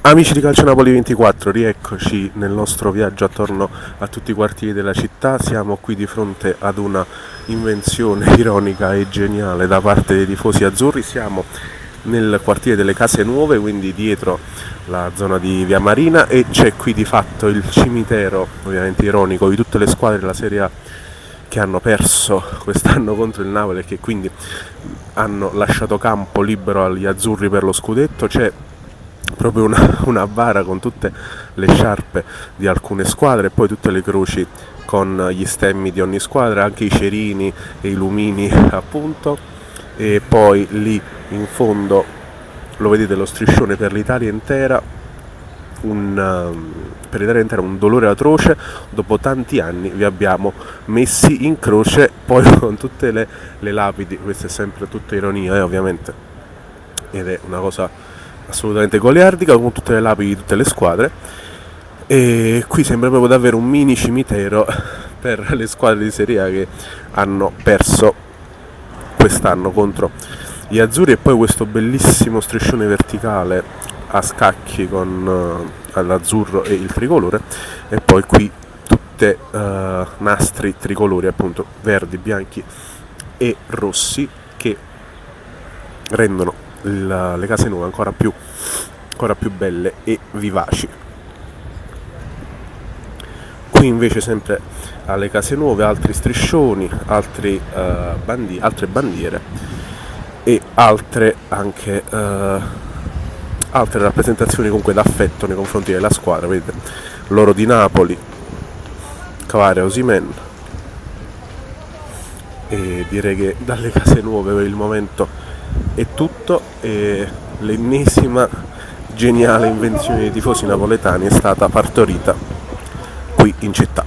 Amici di Calcio Napoli 24, rieccoci nel nostro viaggio attorno a tutti i quartieri della città. Siamo qui di fronte ad una invenzione ironica e geniale da parte dei tifosi azzurri. Siamo nel quartiere delle Case Nuove, quindi dietro la zona di Via Marina, e c'è qui di fatto il cimitero, ovviamente ironico, di tutte le squadre della Serie A che hanno perso quest'anno contro il Napoli e che quindi hanno lasciato campo libero agli azzurri per lo scudetto. C'è proprio una bara con tutte le sciarpe di alcune squadre e poi tutte le croci con gli stemmi di ogni squadra, anche i cerini e i lumini appunto, e poi lì in fondo lo vedete, lo striscione per l'Italia intera, un dolore atroce. Dopo tanti anni vi abbiamo messi in croce, poi con tutte le lapidi. Questa è sempre tutta ironia, ovviamente, ed è una cosa assolutamente goliardica, con tutte le lapidi di tutte le squadre, e qui sembra proprio davvero un mini cimitero per le squadre di Serie A che hanno perso quest'anno contro gli azzurri. E poi questo bellissimo striscione verticale a scacchi con l'azzurro e il tricolore, e poi qui tutte nastri tricolori, appunto verdi, bianchi e rossi, che rendono le Case Nuove ancora più belle e vivaci. Qui invece, sempre alle Case Nuove, altri striscioni, altre bandiere e altre rappresentazioni comunque d'affetto nei confronti della squadra. Vedete l'oro di Napoli, Cavare, Osimhen. E direi che dalle Case Nuove per il momento è tutto, e l'ennesima geniale invenzione dei tifosi napoletani è stata partorita qui in città.